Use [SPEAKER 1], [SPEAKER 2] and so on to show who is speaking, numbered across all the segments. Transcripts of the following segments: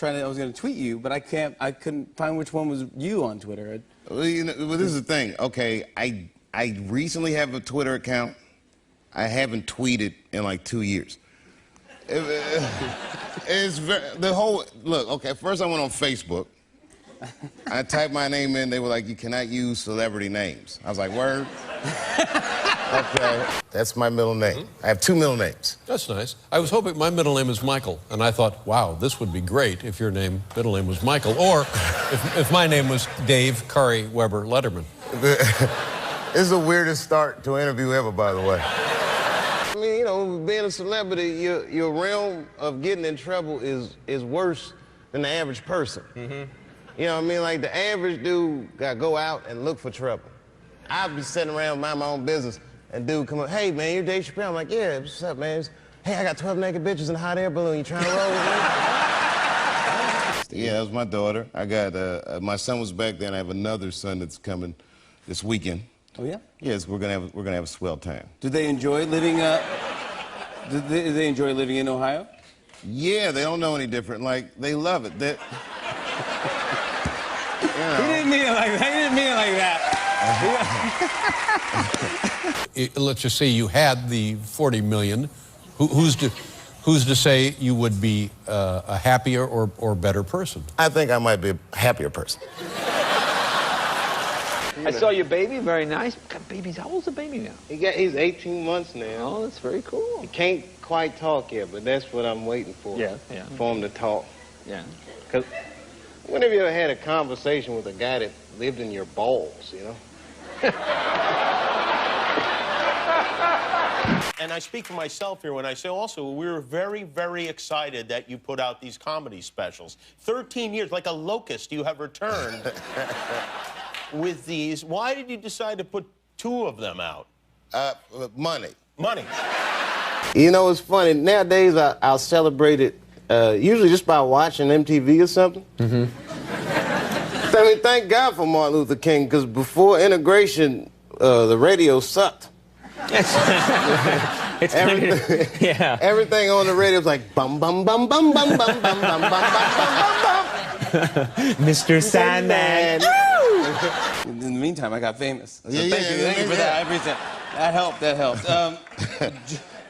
[SPEAKER 1] I was going to tweet you, but I couldn't find which one was you on Twitter.
[SPEAKER 2] Well, this is the thing. Okay, I recently have a Twitter account. I haven't tweeted in like 2 years. It's the whole look. Okay, first I went on Facebook. I typed my name in. They were like, "You cannot use celebrity names." I was like, "Word." Okay, that's my middle name. I have 2 middle names.
[SPEAKER 3] That's nice. I was hoping my middle name is Michael, and I thought, wow, this would be great if your middle name was Michael, or if my name was Dave Curry Weber Letterman.
[SPEAKER 2] This is the weirdest start to an interview ever, by the way. I mean, you know, being a celebrity, your realm of getting in trouble is worse than the average person. You know what I mean? Like, the average dude got to go out and look for trouble. I'd be sitting around mind my own business, and dude come up, "Hey, man, you're Dave Chappelle." I'm like, "Yeah, what's up, man?" "Hey, I got 12 naked bitches in a hot air balloon. You trying to roll with me?" Yeah, that was my daughter. I got, my son was back then. I have another son that's coming this weekend.
[SPEAKER 1] Oh, yeah?
[SPEAKER 2] Yes, we're gonna have a swell time.
[SPEAKER 1] Do they enjoy living, do they enjoy living in Ohio?
[SPEAKER 2] Yeah, they don't know any different. Like, they love it. You know.
[SPEAKER 1] He didn't mean it like that. He didn't mean it like that.
[SPEAKER 3] Let's just say you had the 40 million. Who's to say you would be a happier or better person?
[SPEAKER 2] I think I might be a happier person.
[SPEAKER 4] I saw your baby, very nice. Baby's, how old's the baby now?
[SPEAKER 5] He's 18 months now.
[SPEAKER 4] Oh, that's very cool.
[SPEAKER 5] He can't quite talk yet, but that's what I'm waiting for.
[SPEAKER 4] Yeah.
[SPEAKER 5] For him to talk.
[SPEAKER 4] Yeah.
[SPEAKER 5] Because whenever you ever had a conversation with a guy that lived in your balls, you know?
[SPEAKER 6] And I speak for myself here when I say also we were very, very excited that you put out these comedy specials. 13 years, like a locust, you have returned with these. Why did you decide to put 2 of them out?
[SPEAKER 2] Money.
[SPEAKER 6] Money.
[SPEAKER 5] You know, it's funny. Nowadays, I'll celebrate it usually just by watching MTV or something. I mean, thank God for Martin Luther King, because before integration, the radio sucked. Everything on the radio was like bum bum bum bum bum bum bum bum bum bum bum.
[SPEAKER 1] Mr. Sandman. In the meantime, I got famous. So thank you for that. I appreciate it. That helped.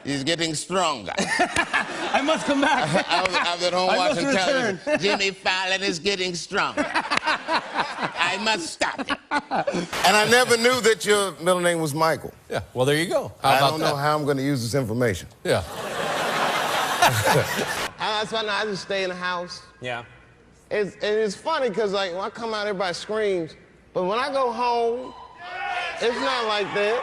[SPEAKER 2] He's getting stronger.
[SPEAKER 1] I must come back.
[SPEAKER 2] I was at home watching television.
[SPEAKER 1] Return.
[SPEAKER 2] Jimmy Fallon is getting stronger. I must stop it. And I never knew that your middle name was Michael.
[SPEAKER 3] Yeah, well, there you go.
[SPEAKER 2] I don't know how I'm going to use this information.
[SPEAKER 3] Yeah.
[SPEAKER 5] That's why I just stay in the house.
[SPEAKER 1] Yeah.
[SPEAKER 5] It's funny, because, like, when I come out, everybody screams. But when I go home, it's not like that.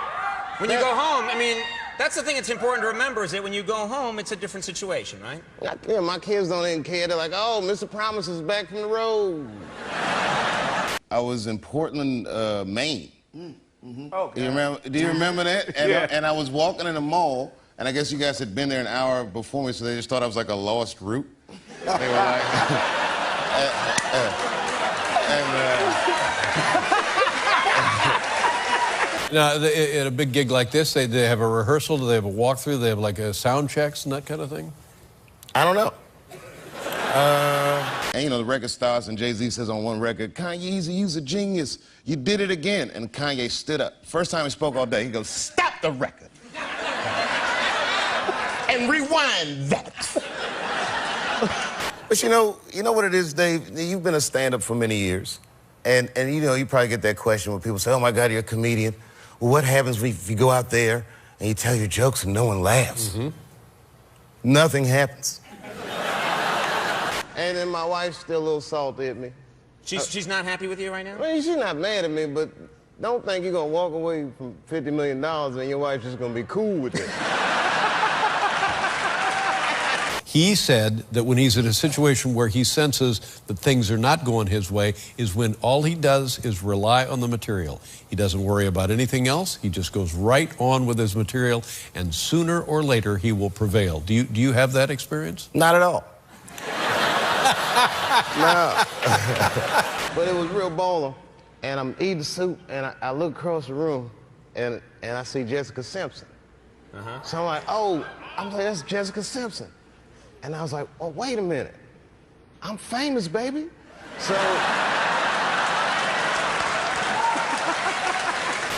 [SPEAKER 7] When you go home, I mean, that's the thing that's important to remember, is that when you go home, it's a different situation, right?
[SPEAKER 5] Yeah, my kids don't even care. They're like, "Oh, Mr. Promise is back from the road."
[SPEAKER 2] I was in Portland, Maine.
[SPEAKER 1] Oh,
[SPEAKER 2] do you remember that? And I was walking in the mall, and I guess you guys had been there an hour before me, so they just thought I was like a lost route. They were like...
[SPEAKER 3] Now, at a big gig like this, they have a rehearsal? Do they have a walkthrough? Do they have like a sound checks and that kind of thing?
[SPEAKER 2] I don't know. And you know, the record starts and Jay-Z says on one record, "Kanye, you's a genius. You did it again." And Kanye stood up. First time he spoke all day, he goes, "Stop the record. And rewind that." But you know what it is, Dave? You've been a stand-up for many years. And you know, you probably get that question when people say, "Oh my God, you're a comedian." Well, what happens if you go out there and you tell your jokes and no one laughs? Nothing happens. And then my wife's still a little salty at me.
[SPEAKER 7] She's not happy with you right now?
[SPEAKER 5] I mean, she's not mad at me, but don't think you're going to walk away from $50 million and your wife's just going to be cool with it.
[SPEAKER 3] He said that when he's in a situation where he senses that things are not going his way is when all he does is rely on the material. He doesn't worry about anything else. He just goes right on with his material, and sooner or later he will prevail. Do you have that experience?
[SPEAKER 5] Not at all. No. But it was real baller, and I'm eating soup, and I look across the room, and I see Jessica Simpson. So I'm like, oh, that's Jessica Simpson. And I was like, oh, wait a minute.
[SPEAKER 2] I'm famous, baby. So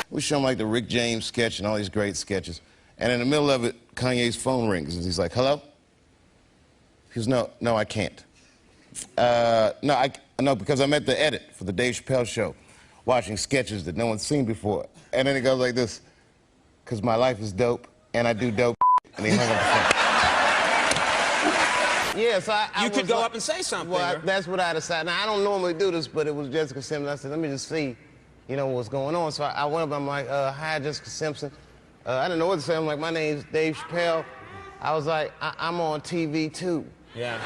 [SPEAKER 2] we show him like the Rick James sketch and all these great sketches. And in the middle of it, Kanye's phone rings and he's like, hello? He goes, no, I can't. No, because I'm at the edit for the Dave Chappelle show, watching sketches that no one's seen before. And then it goes like this, because my life is dope and I do dope. And he hung up the phone. Yes,
[SPEAKER 7] You could go up and say something.
[SPEAKER 2] Well, that's what I decided. Now, I don't normally do this, but it was Jessica Simpson. I said, let me just see, you know, what's going on. So I went up, I'm like, hi, Jessica Simpson. I didn't know what to say. I'm like, my name's Dave Chappelle. I was like, I'm on TV too.
[SPEAKER 7] Yeah.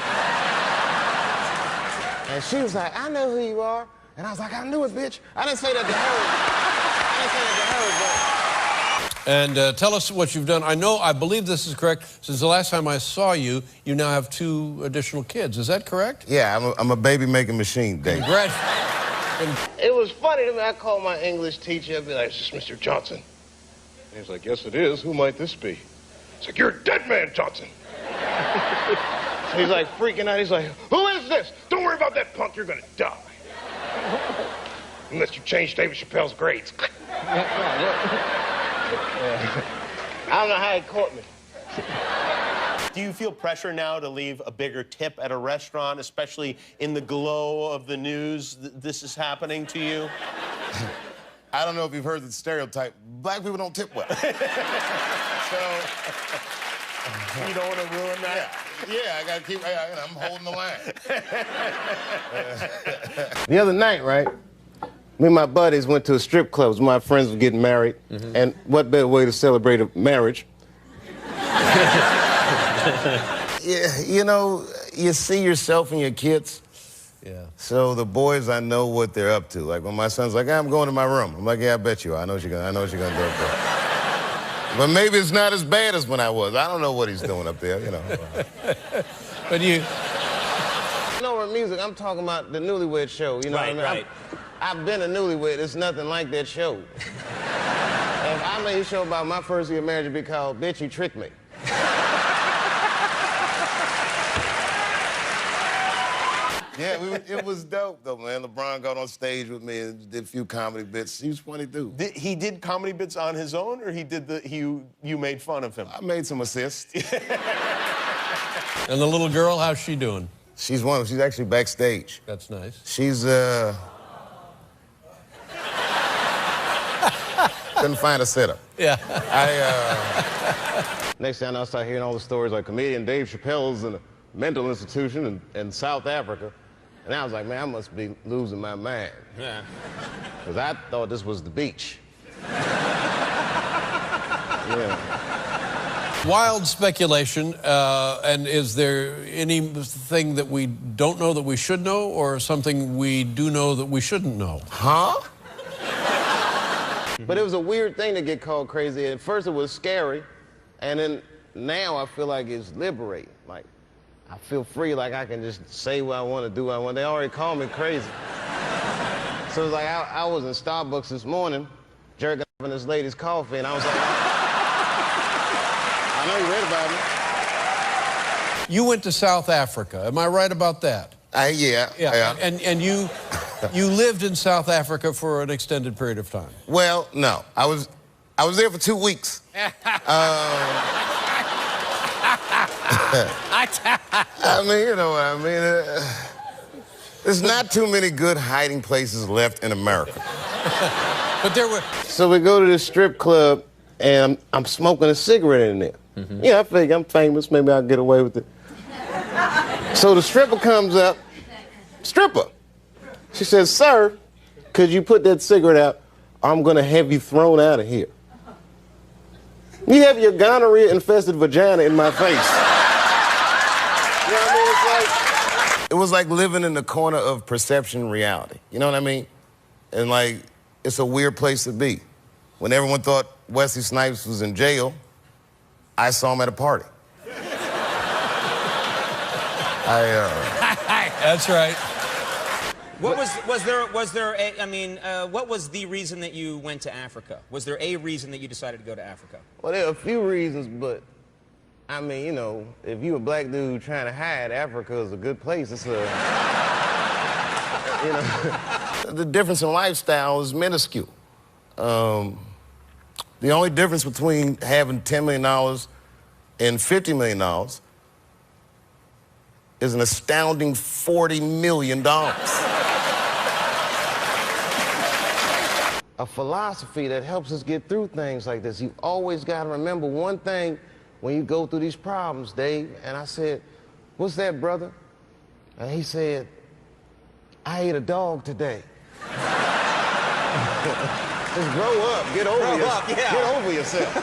[SPEAKER 2] And she was like, I know who you are. And I was like, I knew it, bitch. I didn't say that to her. I didn't say that to her, but...
[SPEAKER 3] And tell us what you've done. I believe this is correct. Since the last time I saw you, you now have 2 additional kids. Is that correct?
[SPEAKER 2] Yeah, I'm a baby-making machine, Dave. It was funny to me. I called my English teacher. I'd be like, is this Mr. Johnson? And he's like, yes, it is. Who might this be? It's like, you're a dead man, Johnson. So he's like freaking out. He's like, who is this? Don't worry about that punk. You're going to die. Unless you change David Chappelle's grades. I don't know how he caught me.
[SPEAKER 6] Do you feel pressure now to leave a bigger tip at a restaurant, especially in the glow of the news this is happening to you?
[SPEAKER 2] I don't know if you've heard the stereotype. Black people don't tip well. So...
[SPEAKER 6] You don't want to ruin that?
[SPEAKER 2] Yeah, I gotta keep, I'm holding the line. The other night, right, me and my buddies went to a strip club. My friends were getting married. And what better way to celebrate a marriage? Yeah, you know, you see yourself and your kids.
[SPEAKER 3] Yeah.
[SPEAKER 2] So the boys, I know what they're up to. Like when my son's like, I'm going to my room. I'm like, yeah, I bet you are. I know what you're gonna do up there. But maybe it's not as bad as when I was. I don't know what he's doing up there, you know.
[SPEAKER 3] But you...
[SPEAKER 2] No, with music, I'm talking about the Newlywed Show, you know
[SPEAKER 7] Right,
[SPEAKER 2] what I mean?
[SPEAKER 7] right.
[SPEAKER 2] I've been a newlywed. It's nothing like that show. If I made a show about my first year of marriage, it'd be called Bitch, You Tricked Me. Yeah, it was dope, though, man. LeBron got on stage with me and did a few comedy bits. He was funny, too.
[SPEAKER 6] He did comedy bits on his own, or you made fun of him?
[SPEAKER 2] I made some assists.
[SPEAKER 3] And the little girl, how's she doing?
[SPEAKER 2] She's actually backstage.
[SPEAKER 3] That's nice.
[SPEAKER 2] She's, couldn't find a setup.
[SPEAKER 3] Yeah.
[SPEAKER 2] Next thing I start hearing all the stories like comedian Dave Chappelle's in a mental institution in South Africa. And I was like, man, I must be losing my mind.
[SPEAKER 7] Yeah.
[SPEAKER 2] Because I thought this was the beach. Yeah.
[SPEAKER 3] Wild speculation, and is there anything that we don't know that we should know, or something we do know that we shouldn't know?
[SPEAKER 2] Huh? But it was a weird thing to get called crazy. At first it was scary, and then now I feel like it's liberating. Like, I feel free, like I can just say what I want to do what I want. They already call me crazy. So it's like I was in Starbucks this morning, jerking off in this lady's coffee, and I was like, I know you read about me.
[SPEAKER 3] You went to South Africa, am I right about that?
[SPEAKER 2] Yeah.
[SPEAKER 3] And you lived in South Africa for an extended period of time?
[SPEAKER 2] Well, no. I was there for 2 weeks. I mean, you know what I mean. There's not too many good hiding places left in America.
[SPEAKER 3] But there were...
[SPEAKER 5] So we go to this strip club, and I'm smoking a cigarette in there. Yeah, I figure I'm famous. Maybe I'll get away with it. So the stripper comes up. Stripper. She says, sir, could you put that cigarette out? I'm going to have you thrown out of here. You have your gonorrhea-infested vagina in my face. You know what I mean?
[SPEAKER 2] It was like living in the corner of perception reality. You know what I mean? And, like, it's a weird place to be. When everyone thought Wesley Snipes was in jail, I saw him at a party.
[SPEAKER 3] That's right.
[SPEAKER 7] What was the reason that you went to Africa? Was there a reason that you decided to go to Africa?
[SPEAKER 2] Well, there are a few reasons, but I mean, you know, if you a black dude trying to hide, Africa is a good place. It's a, you know. The difference in lifestyle is minuscule. The only difference between having $10 million and $50 million is an astounding $40 million. A philosophy that helps us get through things like this. You always got to remember one thing when you go through these problems, Dave. And I said, what's that, brother? And he said, I ate a dog today. Just grow up, get over yourself.